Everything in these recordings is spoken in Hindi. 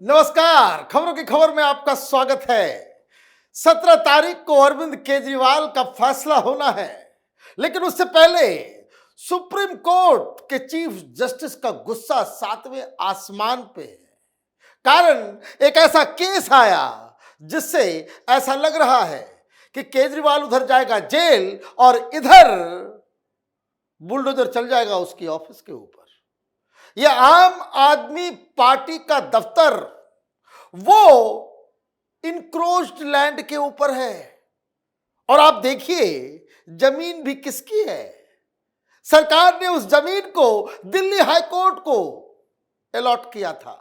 नमस्कार, खबरों की खबर में आपका स्वागत है। 17 तारीख को अरविंद केजरीवाल का फैसला होना है, लेकिन उससे पहले सुप्रीम कोर्ट के चीफ जस्टिस का गुस्सा 7वें आसमान पे है। कारण एक ऐसा केस आया जिससे ऐसा लग रहा है कि केजरीवाल उधर जाएगा जेल और इधर बुलडोजर चल जाएगा उसकी ऑफिस के ऊपर। यह आम आदमी पार्टी का दफ्तर वो इनक्रोच्ड लैंड के ऊपर है और आप देखिए जमीन भी किसकी है। सरकार ने उस जमीन को दिल्ली हाई कोर्ट को अलॉट किया था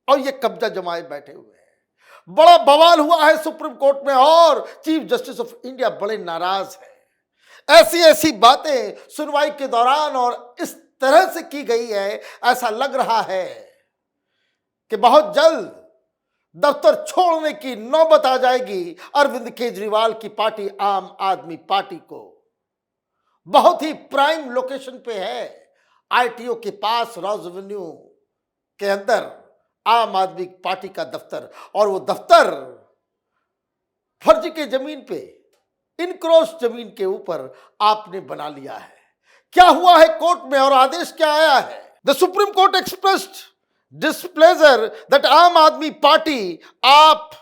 और ये कब्जा जमाए बैठे हुए हैं। बड़ा बवाल हुआ है सुप्रीम कोर्ट में और चीफ जस्टिस ऑफ इंडिया बड़े नाराज हैं। ऐसी ऐसी बातें सुनवाई के दौरान और इस तरह से की गई है, ऐसा लग रहा है कि बहुत जल्द दफ्तर छोड़ने की नौबत आ जाएगी अरविंद केजरीवाल की पार्टी आम आदमी पार्टी को। बहुत ही प्राइम लोकेशन पे है, आईटीओ के पास रॉज एवेन्यू के अंदर आम आदमी पार्टी का दफ्तर, और वो दफ्तर फर्जी के जमीन पे, इनक्रोच जमीन के ऊपर आपने बना लिया है। क्या हुआ है कोर्ट में और आदेश क्या आया है? The supreme court expressed displeasure that Aam Aadmi Party AAP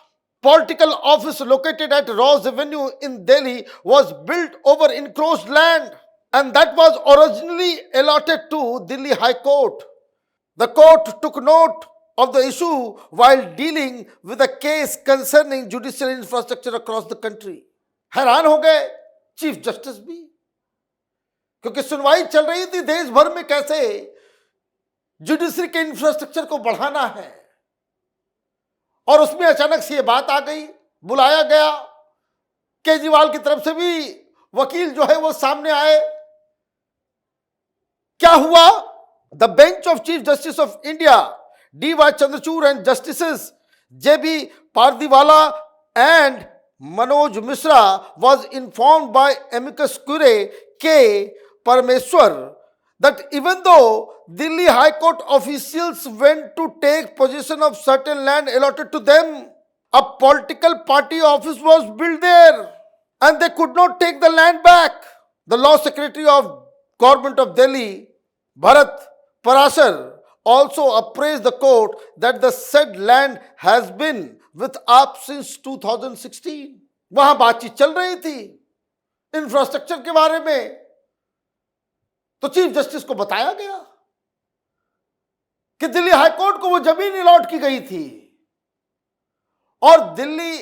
political office located at Rose Avenue in Delhi was built over encroached land and that was originally allotted to Delhi High Court. The court took note of the issue while dealing with a case concerning judicial infrastructure across the country. हैरान हो गए चीफ जस्टिस भी, क्योंकि सुनवाई चल रही थी देश भर में कैसे जुडिशरी के इंफ्रास्ट्रक्चर को बढ़ाना है, और उसमें अचानक से ये बात आ गई। बुलाया गया, केजरीवाल की तरफ से भी वकील जो है वो सामने आए। क्या हुआ? The bench of chief justice of India D.Y.. Chandrachud and justices JB. Pardiwala and Manoj Mishra was informed by amicus curiae K. Parameswar that even though Delhi High Court officials went to take possession of certain land allotted to them, a political party office was built there and they could not take the land back. The Law Secretary of Government of Delhi, Bharat Parashar, also apprised the court that the said land has been with AAP since 2016. वहां बातचीत चल रही थी इंफ्रास्ट्रक्चर के बारे में, तो चीफ जस्टिस को बताया गया कि दिल्ली हाई कोर्ट को वो जमीन अलॉट की गई थी, और दिल्ली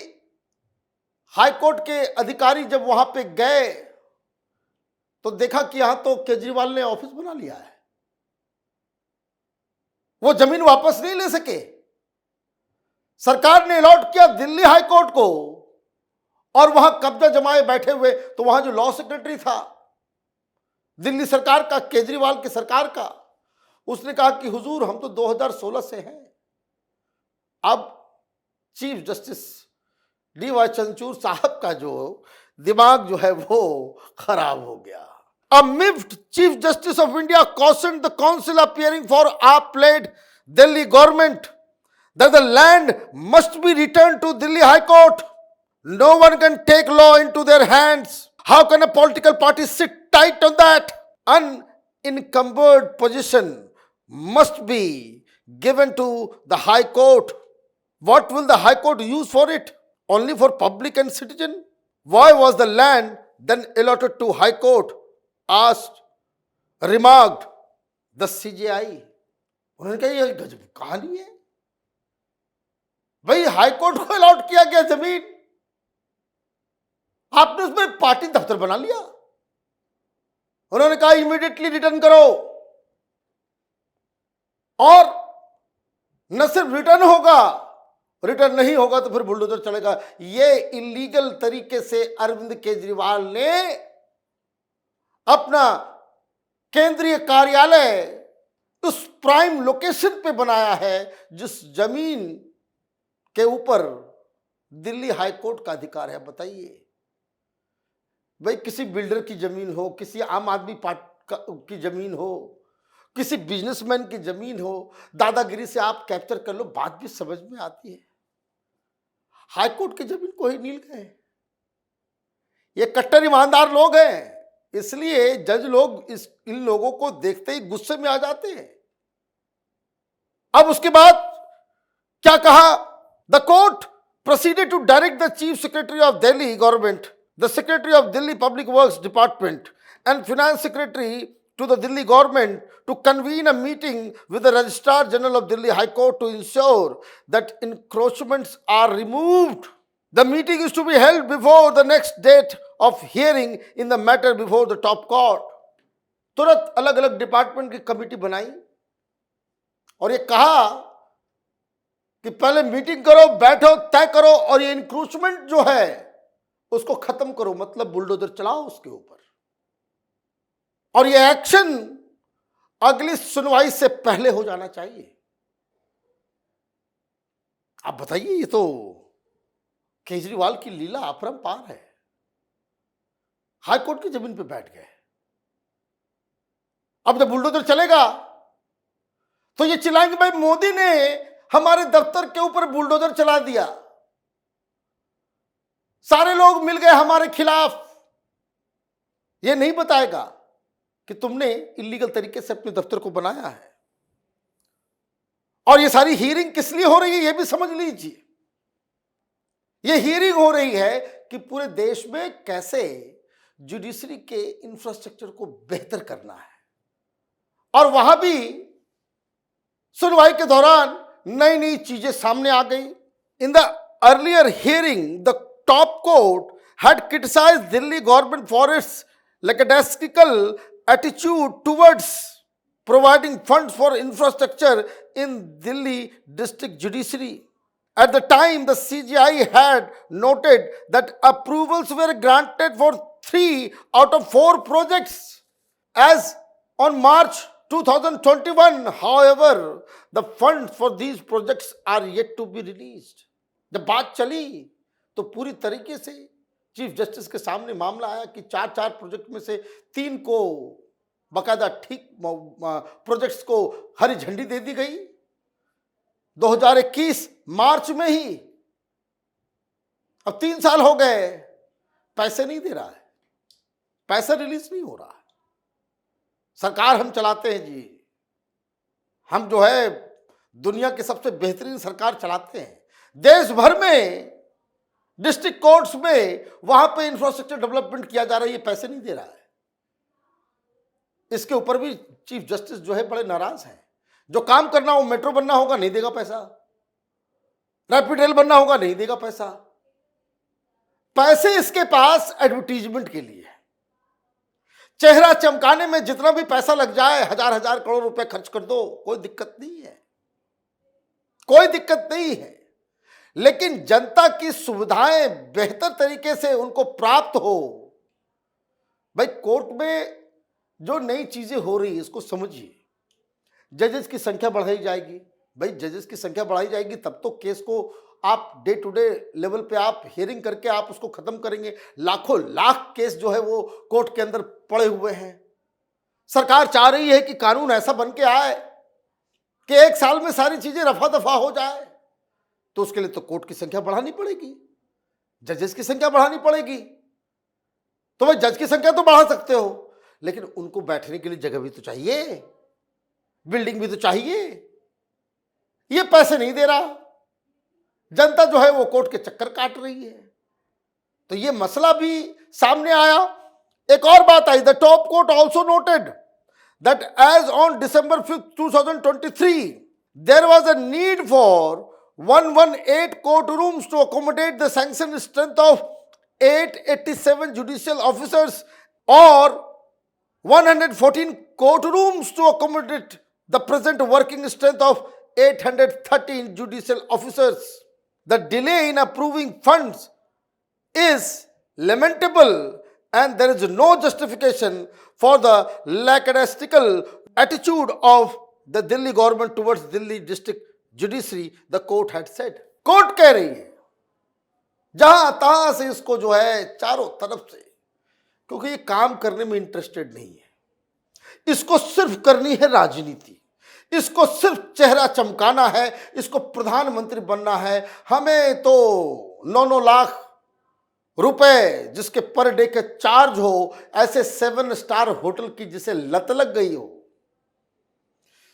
हाई कोर्ट के अधिकारी जब वहां पे गए तो देखा कि यहां तो केजरीवाल ने ऑफिस बना लिया है, वो जमीन वापस नहीं ले सके। सरकार ने अलॉट किया दिल्ली हाई कोर्ट को और वहां कब्जा जमाए बैठे हुए, तो वहां जो लॉ सेक्रेटरी था दिल्ली सरकार का, केजरीवाल की सरकार का, उसने कहा कि हुजूर हम तो 2016 से हैं। अब चीफ जस्टिस डी.वाई. चंद्रचूड़ साहब का जो दिमाग जो है वो खराब हो गया। A miffed Chief Justice of India cautioned the council appearing for AAP-led Delhi government that the land must be returned to Delhi High Court. No one can take law into their hands. How can a political party sit tight on that? Unencumbered position must be given to the High Court. What will the High Court use for it? Only for public and citizen? Why was the land then allotted to High Court? Asked, remarked the CJI. उन्होंने कहा ये गजब कहानी है भाई, हाई कोर्ट को अलॉट किया गया जमीन, आपने उसमें पार्टी दफ्तर बना लिया। उन्होंने कहा इमीडिएटली रिटर्न करो, और न सिर्फ रिटर्न होगा, रिटर्न नहीं होगा तो फिर बुलडोजर चलेगा। ये इलीगल तरीके से अरविंद केजरीवाल ने अपना केंद्रीय कार्यालय उस प्राइम लोकेशन पे बनाया है जिस जमीन के ऊपर दिल्ली हाई कोर्ट का अधिकार है। बताइए भाई, किसी बिल्डर की जमीन हो, किसी आम आदमी पार्टी की जमीन हो, किसी बिजनेसमैन की जमीन हो, दादागिरी से आप कैप्चर कर लो, बात भी समझ में आती है। हाईकोर्ट की जमीन को ही नील गए। ये कट्टर ईमानदार लोग हैं, इसलिए जज लोग इन लोगों को देखते ही गुस्से में आ जाते हैं। अब उसके बाद क्या कहा? The court proceeded to direct the Chief Secretary of Delhi government, the Secretary of Delhi Public Works Department and Finance Secretary to the Delhi government to convene a meeting with the Registrar General of Delhi High Court to ensure that encroachments are removed. The meeting is to be held before the next date of hearing in the matter before the top court. तुरंत अलग अलग डिपार्टमेंट की कमेटी बनाई और ये कहा कि पहले मीटिंग करो, बैठो, तय करो और ये इंक्रोचमेंट जो है उसको खत्म करो, मतलब बुलडोजर चलाओ उसके ऊपर। और ये एक्शन अगली सुनवाई से पहले हो जाना चाहिए। आप बताइए, ये तो केजरीवाल की लीला अपरंपार है। हाईकोर्ट की जमीन पे बैठ गए। अब जब बुलडोजर चलेगा तो ये चिल्लाएंगे, भाई मोदी ने हमारे दफ्तर के ऊपर बुलडोजर चला दिया, सारे लोग मिल गए हमारे खिलाफ। ये नहीं बताएगा कि तुमने इलीगल तरीके से अपने दफ्तर को बनाया है। और ये सारी हियरिंग किस लिए हो रही है, ये भी समझ लीजिए। ये हियरिंग हो रही है कि पूरे देश में कैसे जुडिशरी के इंफ्रास्ट्रक्चर को बेहतर करना है। और वहां भी सुनवाई के दौरान नई नई चीजें सामने आ गई। In the earlier hearing the top court had criticized Delhi government for its lackadaisical attitude towards providing funds for infrastructure in Delhi district judiciary. At the time, the CJI had noted that approvals were granted for 3 out of 4 projects as on March 2021. However, the funds for these projects are yet to be released. जब बात चली तो पूरी तरीके से चीफ जस्टिस के सामने मामला आया कि 4 प्रोजेक्ट में से 3 को बकायदा ठीक प्रोजेक्ट्स को हरी झंडी दे दी गई 2021 मार्च में ही। अब 3 साल हो गए, पैसे नहीं दे रहा है, पैसा रिलीज नहीं हो रहा है। सरकार हम चलाते हैं जी, हम जो है दुनिया की सबसे बेहतरीन सरकार चलाते हैं। देश भर में डिस्ट्रिक्ट कोर्ट्स में वहां पे इंफ्रास्ट्रक्चर डेवलपमेंट किया जा रहा है, ये पैसे नहीं दे रहा है। इसके ऊपर भी चीफ जस्टिस जो है बड़े नाराज हैं। जो काम करना हो, मेट्रो बनना होगा नहीं देगा पैसा, रैपिड रेल बनना होगा नहीं देगा पैसा। पैसे इसके पास एडवर्टीजमेंट के लिए है। चेहरा चमकाने में जितना भी पैसा लग जाए, हजार करोड़ रुपए खर्च कर दो, कोई दिक्कत नहीं है, कोई दिक्कत नहीं है। लेकिन जनता की सुविधाएं बेहतर तरीके से उनको प्राप्त हो। भाई कोर्ट में जो नई चीजें हो रही है इसको समझिए। जजेस की संख्या बढ़ाई जाएगी, भाई जजेस की संख्या बढ़ाई जाएगी तब तो केस को आप डे टू डे लेवल पे आप हियरिंग करके आप उसको खत्म करेंगे। लाखों लाख केस जो है वो कोर्ट के अंदर पड़े हुए हैं। सरकार चाह रही है कि कानून ऐसा बन के आए कि 1 साल में सारी चीजें रफा दफा हो जाए, तो उसके लिए तो कोर्ट की संख्या बढ़ानी पड़ेगी, जजेस की संख्या बढ़ानी पड़ेगी। तो भाई जज की संख्या तो बढ़ा सकते हो, लेकिन उनको बैठने के लिए जगह भी तो चाहिए, बिल्डिंग भी तो चाहिए। ये पैसे नहीं दे रहा, जनता जो है वो कोर्ट के चक्कर काट रही है। तो ये मसला भी सामने आया। एक और बात आई, the top court also noted that as on December 5, 2023 there was a need for 118 courtrooms to accommodate the sanctioned strength of 887 judicial officers or 114 courtrooms to accommodate the present working strength of 813 judicial officers. The delay in approving funds is lamentable and there is no justification for the lackadaisical attitude of the Delhi government towards Delhi district judiciary the court had said. Court कह रही है जहां तहां से इसको जो है चारों तरफ से, क्योंकि ये काम करने में इंटरेस्टेड नहीं है। इसको सिर्फ करनी है राजनीति, इसको सिर्फ चेहरा चमकाना है, इसको प्रधानमंत्री बनना है। हमें तो 9-9 लाख रुपए जिसके पर डे के चार्ज हो, ऐसे 7 स्टार होटल की जिसे लत लग गई हो,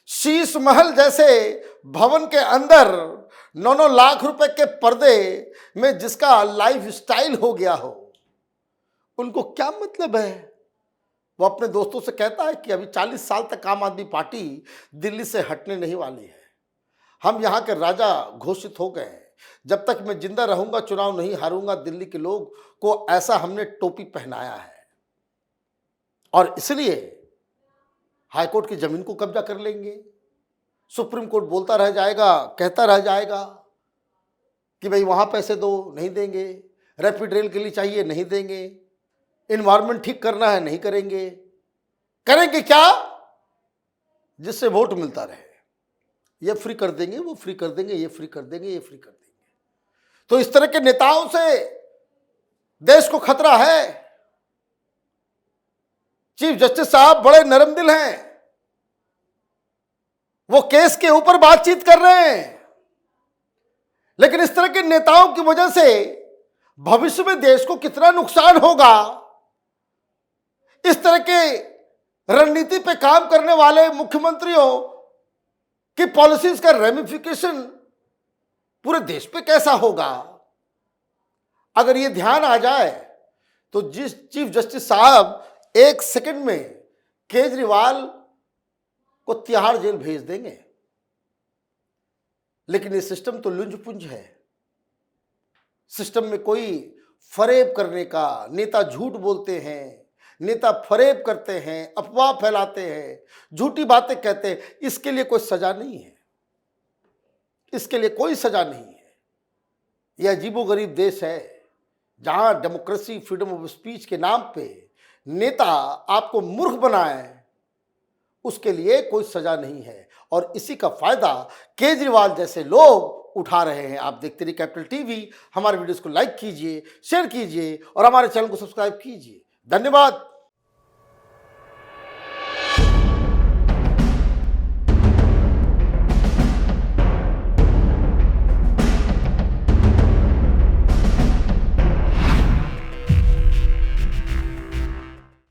शीश महल जैसे भवन के अंदर 9-9 लाख रुपए के पर्दे में जिसका लाइफ स्टाइल हो गया हो, उनको क्या मतलब है? वो अपने दोस्तों से कहता है कि अभी 40 साल तक आम आदमी पार्टी दिल्ली से हटने नहीं वाली है, हम यहाँ के राजा घोषित हो गए हैं, जब तक मैं जिंदा रहूंगा चुनाव नहीं हारूंगा। दिल्ली के लोग को ऐसा हमने टोपी पहनाया है और इसलिए हाईकोर्ट की जमीन को कब्जा कर लेंगे। सुप्रीम कोर्ट बोलता रह जाएगा, कहता रह जाएगा कि भाई वहां पैसे दो, नहीं देंगे, रैपिड रेल के लिए चाहिए, नहीं देंगे, इन्वायरमेंट ठीक करना है, नहीं करेंगे। करेंगे क्या? जिससे वोट मिलता रहे, ये फ्री कर देंगे, वो फ्री कर देंगे, ये फ्री कर देंगे, ये फ्री कर देंगे। तो इस तरह के नेताओं से देश को खतरा है। चीफ जस्टिस साहब बड़े नरम दिल हैं, वो केस के ऊपर बातचीत कर रहे हैं, लेकिन इस तरह के नेताओं की वजह से भविष्य में देश को कितना नुकसान होगा, इस तरह के रणनीति पे काम करने वाले मुख्यमंत्रियों की पॉलिसीज का रेमिफिकेशन पूरे देश पे कैसा होगा। अगर ये ध्यान आ जाए तो जिस चीफ जस्टिस साहब 1 सेकंड में केजरीवाल को तिहाड़ जेल भेज देंगे। लेकिन ये सिस्टम तो लुंज पुंज है, सिस्टम में कोई फरेब करने का, नेता झूठ बोलते हैं, नेता फरेब करते हैं, अफवाह फैलाते हैं, झूठी बातें कहते हैं, इसके लिए कोई सजा नहीं है, इसके लिए कोई सजा नहीं है। यह अजीबोगरीब देश है जहां डेमोक्रेसी, फ्रीडम ऑफ स्पीच के नाम पे नेता आपको मूर्ख बनाए, उसके लिए कोई सजा नहीं है और इसी का फायदा केजरीवाल जैसे लोग उठा रहे हैं। आप देखते रहिए कैपिटल टीवी, हमारे वीडियोस को लाइक कीजिए, शेयर कीजिए और हमारे चैनल को सब्सक्राइब कीजिए। धन्यवाद।